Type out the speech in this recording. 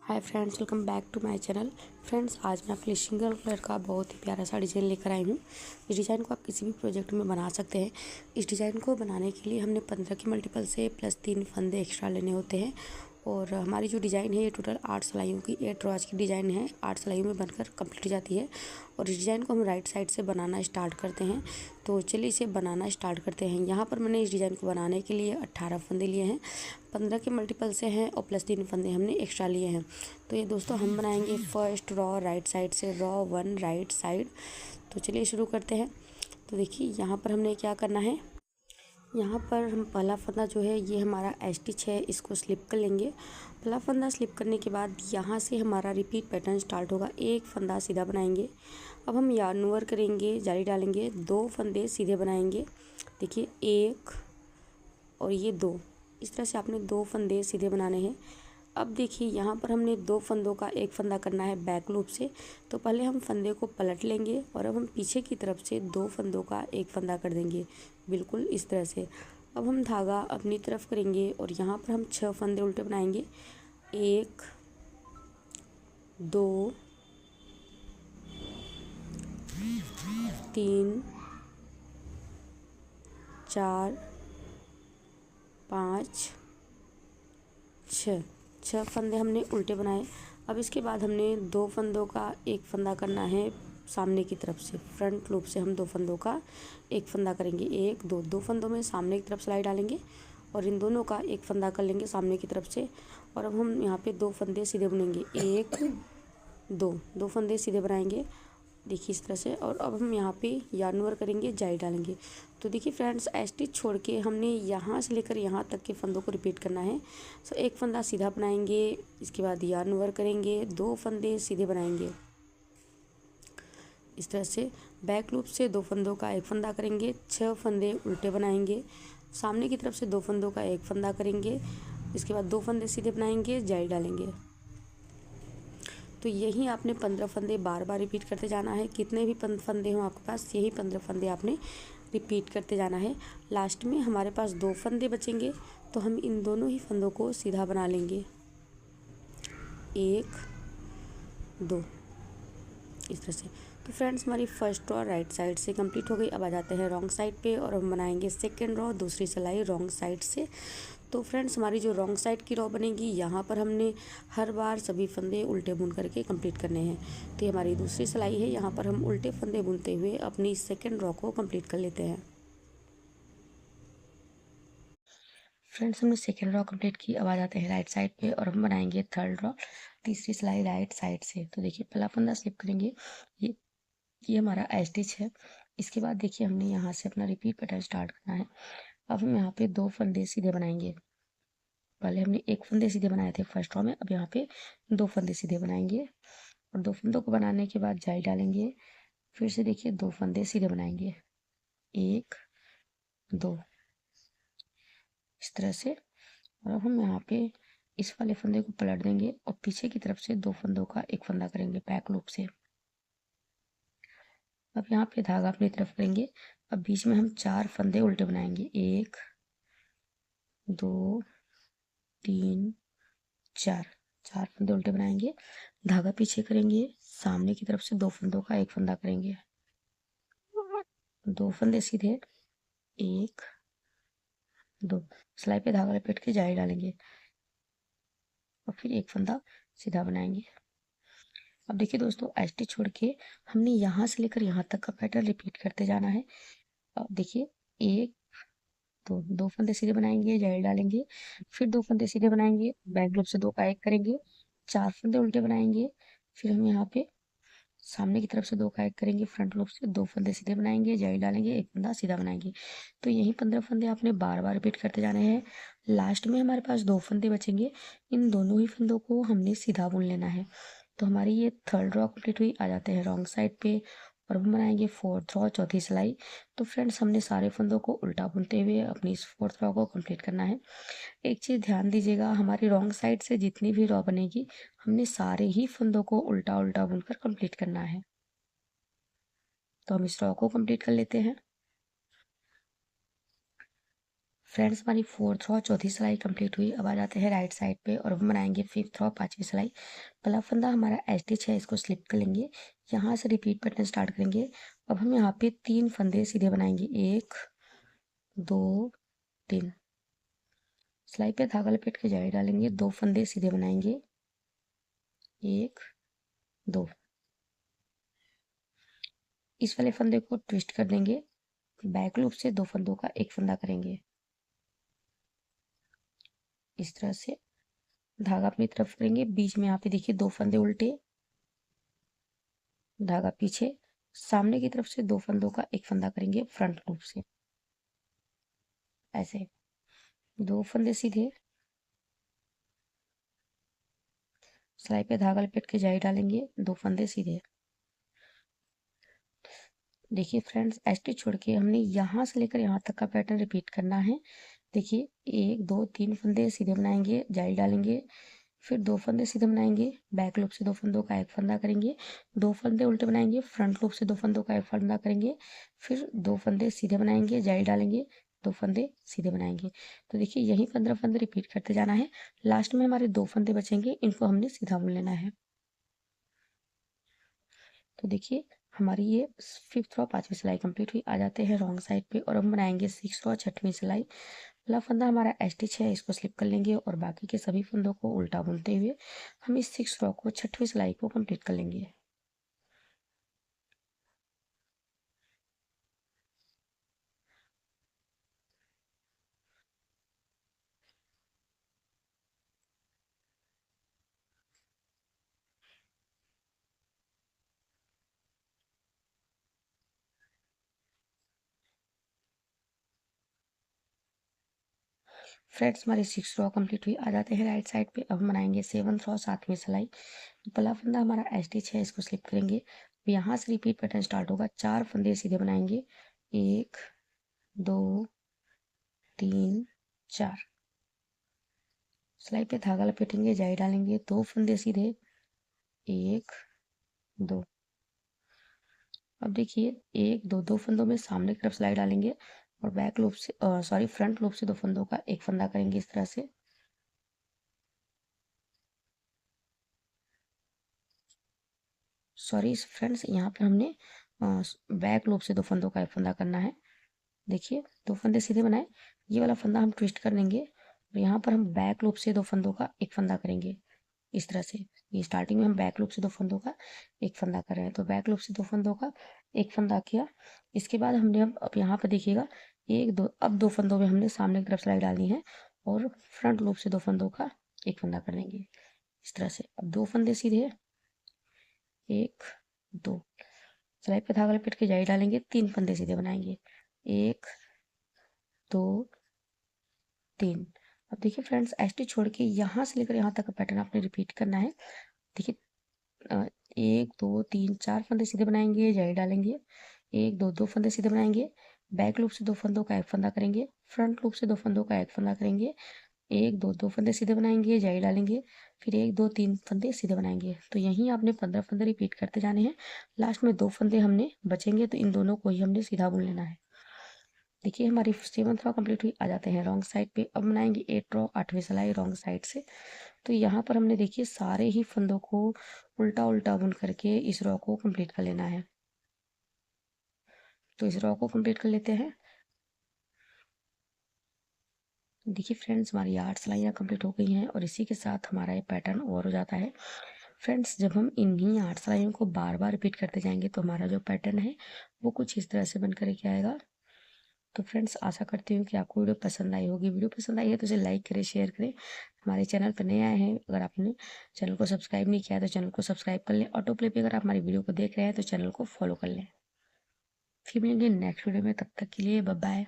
Hi friends, welcome back to my channel. Friends, आज मैं आपके लिए सिंगल कलर का बहुत ही प्यारा सा डिज़ाइन लेकर आई हूँ। इस डिज़ाइन को आप किसी भी प्रोजेक्ट में बना सकते हैं। इस डिज़ाइन को बनाने के लिए हमने 15 की मल्टीपल से प्लस 3 फंदे एक्स्ट्रा लेने होते हैं। और हमारी जो डिज़ाइन है ये टोटल 8 सिलाइयों की 8 रॉज की डिज़ाइन है, 8 सिलाइयों में बनकर कंप्लीट हो जाती है। और इस डिज़ाइन को हम राइट साइड से बनाना स्टार्ट करते हैं। तो चलिए इसे बनाना स्टार्ट करते हैं। यहाँ पर मैंने इस डिज़ाइन को बनाने के लिए 18 फंदे लिए हैं, 15 के मल्टीपल से हैं और प्लस 3 फंदे हमने एक्स्ट्रा लिए हैं। तो ये दोस्तों हम बनाएंगे फर्स्ट रॉ राइट साइड से, रॉ 1 राइट साइड। तो चलिए शुरू करते हैं। तो देखिए यहाँ पर हमने क्या करना है, यहाँ पर हम पहला फंदा जो है ये हमारा स्टिच है, इसको स्लिप कर लेंगे। पहला फंदा स्लिप करने के बाद यहाँ से हमारा रिपीट पैटर्न स्टार्ट होगा। एक फंदा सीधा बनाएंगे। अब हम यार्न ओवर करेंगे, जाली डालेंगे, 2 फंदे सीधे बनाएंगे। देखिए 1 और ये 2, इस तरह से आपने 2 फंदे सीधे बनाने हैं। अब देखिए यहाँ पर हमने 2 फंदों का एक फंदा करना है बैक लूप से। तो पहले हम फंदे को पलट लेंगे और अब हम पीछे की तरफ से 2 फंदों का एक फंदा कर देंगे, बिल्कुल इस तरह से। अब हम धागा अपनी तरफ करेंगे और यहाँ पर हम 6 फंदे उल्टे बनाएंगे। 1 2 3 4 5 6 फंदे हमने उल्टे बनाए। अब इसके बाद हमने 2 फंदों का एक फंदा करना है सामने की तरफ से। फ्रंट लूप से हम 2 फंदों का एक फंदा करेंगे। 1 2, 2 फंदों में सामने की तरफ सिलाई डालेंगे और इन दोनों का एक फंदा कर लेंगे सामने की तरफ से। और अब हम यहाँ पे 2 फंदे सीधे बुनेंगे। 1 2 फंदे सीधे बनाएंगे, देखिए इस तरह से। और अब हम यहाँ पे यार्न ओवर करेंगे, जाली डालेंगे। तो देखिए फ्रेंड्स, स्टिच छोड़ के हमने यहाँ से लेकर यहाँ तक के फंदों को रिपीट करना है। सो एक फंदा सीधा बनाएंगे, इसके बाद यार्न ओवर करेंगे, 2 फंदे सीधे बनाएंगे इस तरह से। बैक लूप से 2 फंदों का एक फंदा करेंगे, 6 फंदे उल्टे बनाएंगे, सामने की तरफ से 2 फंदों का एक फंदा करेंगे, इसके बाद 2 फंदे सीधे बनाएंगे, जाली डालेंगे। तो यही आपने 15 फंदे बार बार रिपीट करते जाना है। कितने भी फंदे हों आपके पास, यही 15 फंदे आपने रिपीट करते जाना है। लास्ट में हमारे पास 2 फंदे बचेंगे, तो हम इन दोनों ही फंदों को सीधा बना लेंगे। 1 2 इस तरह से। तो फ्रेंड्स, हमारी फर्स्ट रॉ राइट साइड से कंप्लीट हो गई। अब आ जाते हैं रॉन्ग साइड पे और हम बनाएंगे सेकेंड रॉ, दूसरी सिलाई रॉन्ग साइड से। तो फ्रेंड्स, हमारी जो रॉन्ग साइड की रॉ बनेगी, यहाँ पर हमने हर बार सभी फंदे उल्टे बुन करके कंप्लीट करने हैं। तो ये हमारी दूसरी सिलाई है, यहाँ पर हम उल्टे फंदे बुनते हुए अपनी सेकेंड रॉ को कंप्लीट कर लेते हैं। फ्रेंड्स, हमने सेकेंड रॉ कंप्लीट की। अब आ जाते हैं राइट साइड पे और हम बनाएंगे थर्ड रॉ, तीसरी सिलाई राइट साइड से। तो देखिए पहला फंदा स्लिप करेंगे, ये हमारा स्टिच है। इसके बाद देखिए हमने यहाँ से अपना रिपीट पैटर्न स्टार्ट करना है। अब हम यहाँ पे 2 फंदे सीधे बनाएंगे। पहले हमने एक फंदे सीधे बनाए थे फर्स्ट रॉ में, अब यहाँ पे 2 फंदे सीधे बनाएंगे और 2 फंदों को बनाने के बाद जाली डालेंगे। फिर से देखिए 2 फंदे सीधे बनाएंगे, 1 2 इस तरह से। और अब हम यहाँ पे इस वाले फंदे को पलट देंगे और पीछे की तरफ से 2 फंदों का एक फंदा करेंगे बैक लूप से। अब यहाँ पे धागा अपनी तरफ करेंगे। अब बीच में हम 4 फंदे उल्टे बनाएंगे, 1 2 3 4 फंदे उल्टे बनाएंगे, धागा पीछे करेंगे, सामने की तरफ से 2 फंदों का एक फंदा करेंगे, 2 फंदे सीधे, 1 2 सिलाई पे धागा लपेट के जाली डालेंगे और फिर एक फंदा सीधा बनाएंगे। अब देखिए दोस्तों, स्टिच छोड़ के हमने यहाँ से लेकर यहाँ तक का पैटर्न रिपीट करते जाना है। अब देखिए 1 2 फंदे सीधे बनाएंगे, जाली डालेंगे, फिर 2 फंदे सीधे बनाएंगे, बैक लूप से 2 का एक करेंगे, 4 फंदे उल्टे बनाएंगे, फिर हम यहाँ पे सामने की तरफ से 2 का एक करेंगे, फ्रंट लूप से 2 फंदे सीधे बनाएंगे, जाली डालेंगे, एक फंदा सीधा बनाएंगे। तो यही 15 फंदे आपने बार बार रिपीट करते जाने हैं। लास्ट में हमारे पास 2 फंदे बचेंगे, इन दोनों ही फंदों को हमने सीधा बुन लेना है। तो हमारी ये थर्ड रॉ कंप्लीट हुई। आ जाते हैं रॉन्ग साइड पे और हम बनाएंगे फोर्थ रॉ, चौथी सिलाई। तो फ्रेंड्स, हमने सारे फंदों को उल्टा बुनते हुए अपनी इस फोर्थ रॉ को कंप्लीट करना है। एक चीज़ ध्यान दीजिएगा, हमारी रॉन्ग साइड से जितनी भी रॉ बनेगी, हमने सारे ही फंदों को उल्टा उल्टा बुनकर कंप्लीट करना है। तो हम इस रॉ को कंप्लीट कर लेते हैं। फ्रेंड्स हमारी फोर्थ रो चौथी सिलाई कंप्लीट हुई। अब आ जाते हैं राइट साइड पे और हम बनाएंगे फिफ्थ रो पांचवी सिलाई। पहला फंदा हमारा स्टिच है, इसको स्लिप कर लेंगे, यहाँ से रिपीट पैटर्न स्टार्ट करेंगे। अब हम यहाँ पे 3 फंदे सीधे बनाएंगे, 1 2 3। सिलाई पे धागा लपेट के जारी डालेंगे, 2 फंदे सीधे बनाएंगे, 1 2। इस वाले फंदे को ट्विस्ट कर देंगे, बैक लूप से 2 फंदों का एक फंदा करेंगे, इस तरह से धागा अपनी तरफ करेंगे। बीच में यहाँ पे देखिए 2 फंदे उल्टे, धागा पीछे, सामने की तरफ से 2 फंदों का एक फंदा करेंगे फ्रंट लूप से, ऐसे 2 फंदे सीधे, सिलाई पे धागा लपेट के जारी डालेंगे, 2 फंदे सीधे। देखिए फ्रेंड्स, स्टिच छोड़ के हमने यहाँ से लेकर यहाँ तक का पैटर्न रिपीट करना है। देखिए 1 2 3 फंदे सीधे बनाएंगे, जारी डालेंगे, फिर 2 फंदे सीधे बनाएंगे, बैक लूप से 2 फंदों का एक फंदा करेंगे, 2 फंदे उल्टे बनाएंगे, फ्रंट लूप से 2 फंदों का एक फंदा करेंगे, फिर 2 फंदे सीधे बनाएंगे, जारी डालेंगे, 2 फंदे सीधे बनाएंगे। तो देखिए यही 15 फंदे रिपीट करते जाना है। लास्ट में हमारे 2 फंदे बचेंगे, इनको हमने सीधा बुन लेना है। तो देखिए हमारी ये फिफ्थ रो पांचवी सिलाई कंप्लीट हुई। आ जाते हैं रॉन्ग साइड पे और हम बनाएंगे 6 रो छठवीं सिलाई। पहला फंदा हमारा स्टिच है, इसको स्लिप कर लेंगे और बाकी के सभी फंदों को उल्टा बुनते हुए हम इस 6 रो को छठवीं सिलाई को कंप्लीट कर लेंगे। फ्रेंड्स हमारी 6 रो कंप्लीट हुई। आ जाते हैं राइट साइड पे। अब हम बनाएंगे 7th रो सातवीं सिलाई। पहला फंदा हमारा स्टिच है, इसको स्लिप करेंगे, यहाँ से रिपीट पैटर्न स्टार्ट होगा। 4 फंदे सीधे बनाएंगे, 1 2 3 4। सिलाई पे धागा लपेटेंगे, जारी डालेंगे, 2 फंदे सीधे, 1 2। अब देखिए 1 2 2 फंदों में सामने की तरफ सिलाई डालेंगे और बैक लूप से फ्रंट लूप से 2 फंदों का एक फंदा करेंगे, इस तरह से। सॉरी फ्रेंड्स, यहाँ पर हमने बैक लूप से 2 फंदों का एक फंदा करना है। देखिए 2 फंदे सीधे बनाए, ये वाला फंदा हम ट्विस्ट कर देंगे और यहाँ पर हम बैक लूप से 2 फंदों का एक फंदा करेंगे, इस तरह से। ये स्टार्टिंग में हम बैक लूप से 2 फंदों का एक फंदा कर रहे हैं, तो बैक लूप से 2 फंदों का एक फंदा किया। इसके बाद हमने अब यहाँ पर देखिएगा 1 2, अब 2 फंदों में हमने सामने की तरफ सिलाई डालनी है और फ्रंट लूप से 2 फंदों का एक फंदा कर लेंगे, इस तरह से। अब 2 फंदे सीधे, 1 2। सिलाई पे धागा लपेट के जारी डालेंगे, 3 फंदे सीधे बनाएंगे, 1 2 3। अब देखिए फ्रेंड्स, स्टिच छोड़ के यहाँ से लेकर यहाँ तक का पैटर्न आपने रिपीट करना है। देखिए 1 2 3 4 फंदे सीधे बनाएंगे, जारी डालेंगे, 1 2 2 फंदे सीधे बनाएंगे, बैक लूप से 2 फंदों का एक फंदा करेंगे, फ्रंट लूप से 2 फंदों का एक फंदा करेंगे, 1 2 2 फंदे सीधे बनाएंगे, जारी डालेंगे, फिर 1 2 3 फंदे सीधे बनाएंगे। तो यहीं आपने 15 फंदे रिपीट करते जाने हैं। लास्ट में 2 फंदे हमने बचेंगे, तो इन दोनों को ही हमने सीधा बुन लेना है। देखिए हमारी 7th रो कंप्लीट हुई। आ जाते हैं रॉन्ग साइड पे। अब बनाएंगे 8 रो 8वीं सिलाई रॉन्ग साइड से। तो यहाँ पर हमने देखिए सारे ही फंदों को उल्टा उल्टा बुन करके इस रो को कंप्लीट कर लेना है। तो इस रो को कंप्लीट कर लेते हैं। देखिए फ्रेंड्स, हमारी 8 सिलाइयाँ कंप्लीट हो गई हैं और इसी के साथ हमारा ये पैटर्न ओवर हो जाता है। फ्रेंड्स, जब हम इन्हीं 8 सिलाइयों को बार बार रिपीट करते जाएंगे तो हमारा जो पैटर्न है वो कुछ इस तरह से बन कर के आएगा। तो फ्रेंड्स, आशा करती हूँ कि आपको वीडियो पसंद आई होगी। वीडियो पसंद आई है तो इसे लाइक करें, शेयर करें। हमारे चैनल पर नए आए हैं, अगर आपने चैनल को सब्सक्राइब नहीं किया तो चैनल को सब्सक्राइब कर लें। ऑटो प्ले पे अगर आप हमारी वीडियो को देख रहे हैं तो चैनल को फॉलो कर लें। फिर मिलेंगे नेक्स्ट वीडियो में, तब तक के लिए बाय बाय।